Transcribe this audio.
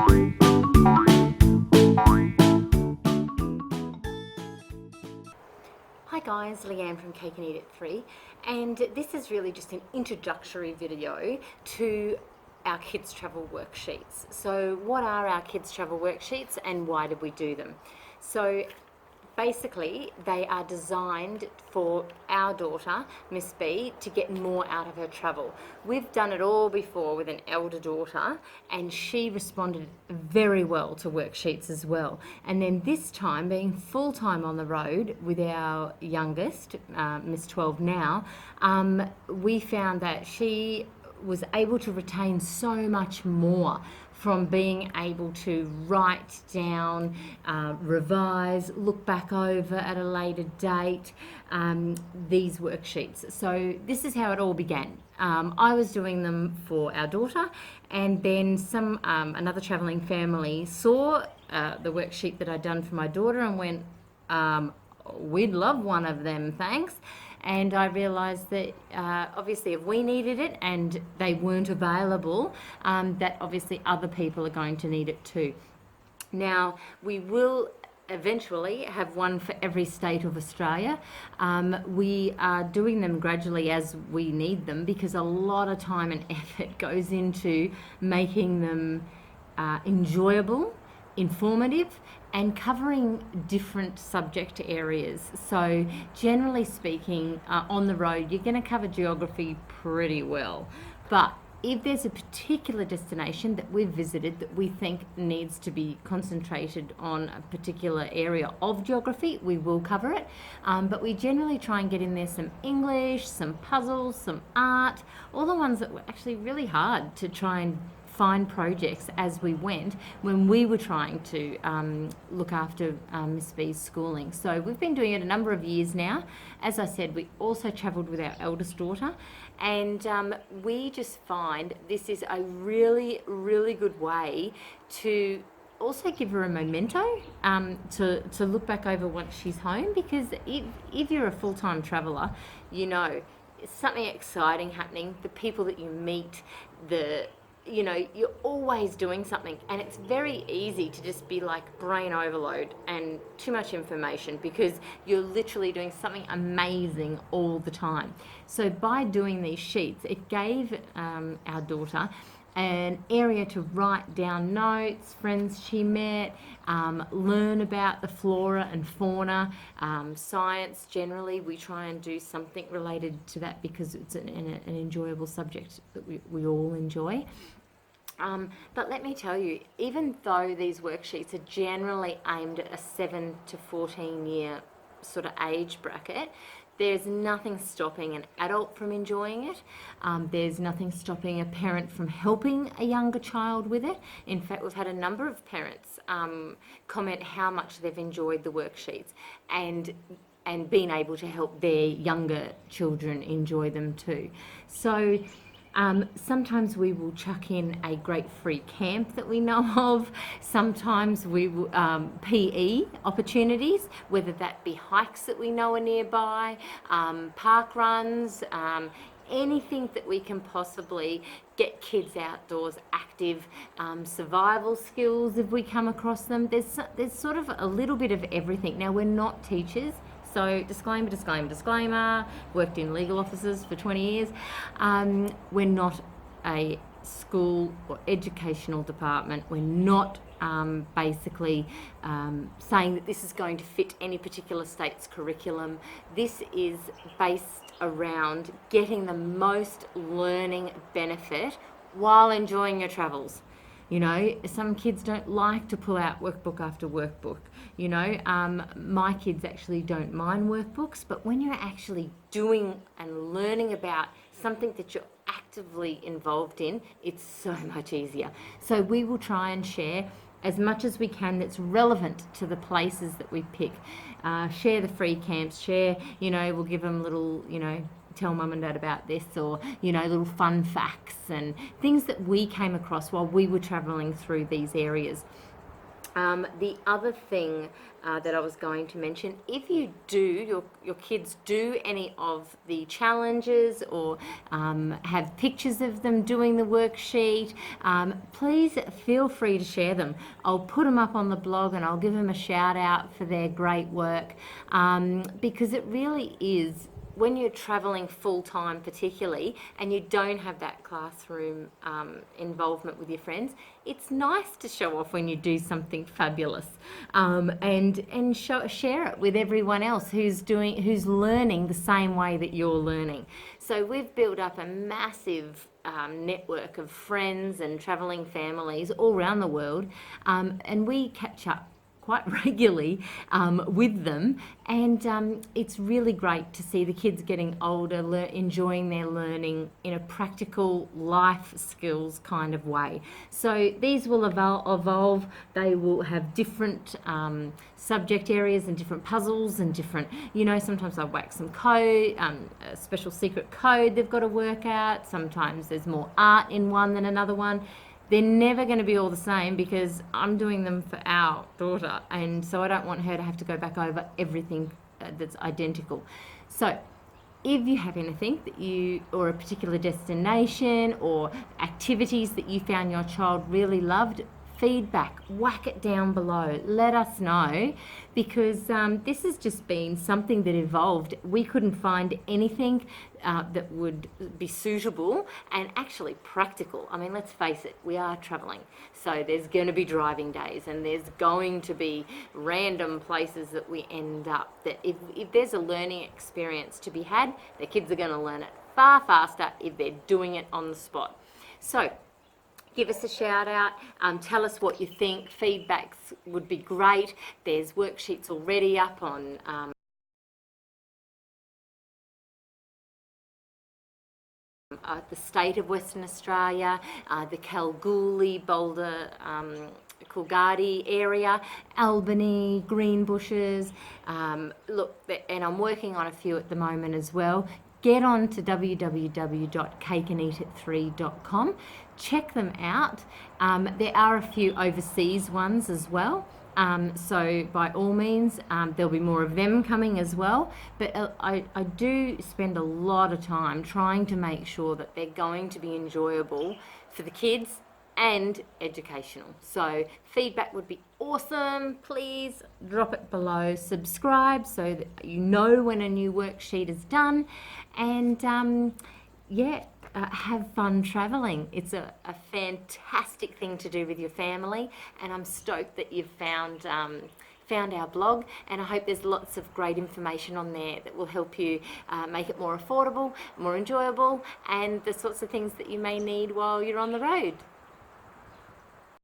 Hi guys, Leanne from Cake and Eat It 3, and this is really just an introductory video to our kids travel worksheets. So what are our kids travel worksheets and why did we do them? So basically they are designed for our daughter, Miss B, to get more out of her travel. We've done it all before with an elder daughter and she responded very well to worksheets as well. And then this time, being full-time on the road with our youngest, Miss 12 now, we found that she was able to retain so much more from being able to write down, revise, look back over at a later date, these worksheets. So this is how it all began. I was doing them for our daughter, and then another travelling family saw the worksheet that I'd done for my daughter and went, we'd love one of them, thanks. And I realised that obviously if we needed it and they weren't available, that obviously other people are going to need it too. Now, we will eventually have one for every state of Australia. We are doing them gradually as we need them because a lot of time and effort goes into making them enjoyable, informative, and covering different subject areas. So generally speaking, on the road you're going to cover geography pretty well, but if there's a particular destination that we've visited that we think needs to be concentrated on a particular area of geography, we will cover it. But we generally try and get in there some English, some puzzles, some art, all the ones that were actually really hard to try and find projects as we went when we were trying to look after Miss B's schooling. So we've been doing it a number of years now. As I said, we also travelled with our eldest daughter, and we just find this is a really, really good way to also give her a memento to look back over once she's home, because if you're a full-time traveller, you know, it's something exciting happening, the people that you meet, you know, you're always doing something, and it's very easy to just be like brain overload and too much information because you're literally doing something amazing all the time. So by doing these sheets, it gave our daughter an area to write down notes, friends she met, learn about the flora and fauna, science generally. We try and do something related to that because it's an enjoyable subject that we all enjoy. But let me tell you, even though these worksheets are generally aimed at a 7 to 14 year sort of age bracket, there's nothing stopping an adult from enjoying it. There's nothing stopping a parent from helping a younger child with it. In fact, we've had a number of parents comment how much they've enjoyed the worksheets and being able to help their younger children enjoy them too. So sometimes we will chuck in a great free camp that we know of. Sometimes we will PE opportunities, whether that be hikes that we know are nearby, park runs, anything that we can possibly get kids outdoors active, survival skills if we come across them. There's sort of a little bit of everything. Now, we're not teachers. So disclaimer, disclaimer, disclaimer, worked in legal offices for 20 years. We're not a school or educational department. We're not basically saying that this is going to fit any particular state's curriculum. This is based around getting the most learning benefit while enjoying your travels. You know, some kids don't like to pull out workbook after workbook. You know, my kids actually don't mind workbooks, but when you're actually doing and learning about something that you're actively involved in, it's so much easier. So we will try and share as much as we can that's relevant to the places that we pick. Share the free camps, share, you know, we'll give them little, you know, tell mum and dad about this, or, you know, little fun facts and things that we came across while we were travelling through these areas. The other thing that I was going to mention, if you do, your kids do any of the challenges or have pictures of them doing the worksheet, please feel free to share them. I'll put them up on the blog and I'll give them a shout out for their great work, because it really is, when you're traveling full time particularly and you don't have that classroom involvement with your friends, it's nice to show off when you do something fabulous, and share it with everyone else who's learning the same way that you're learning. So we've built up a massive network of friends and traveling families all around the world, and we catch up quite regularly with them, and it's really great to see the kids getting older, enjoying their learning in a practical life skills kind of way. So these will evolve. They will have different subject areas and different puzzles and different, sometimes I'll whack some code, a special secret code they've got to work out. Sometimes there's more art in one than another one. They're never going to be all the same because I'm doing them for our daughter, and so I don't want her to have to go back over everything that's identical. So if you have anything or a particular destination or activities that you found your child really loved, feedback, whack it down below, let us know, because this has just been something that evolved. We couldn't find anything that would be suitable and actually practical. I mean, let's face it, we are traveling, so there's going to be driving days and there's going to be random places that we end up, that if there's a learning experience to be had, the kids are going to learn it far faster if they're doing it on the spot. So give us a shout out, tell us what you think. Feedbacks would be great. There's worksheets already up on the state of Western Australia, the Kalgoorlie, Boulder, Coolgardie area, Albany, Greenbushes. Look, and I'm working on a few at the moment as well. Get on to www.cakeandeatit3.com. Check them out. There are a few overseas ones as well. So by all means, there'll be more of them coming as well. But I do spend a lot of time trying to make sure that they're going to be enjoyable for the kids and educational. So feedback would be awesome. Please drop it below. Subscribe so that you know when a new worksheet is done. And have fun traveling. It's a fantastic thing to do with your family, and I'm stoked that you've found our blog, and I hope there's lots of great information on there that will help you make it more affordable, more enjoyable, and the sorts of things that you may need while you're on the road.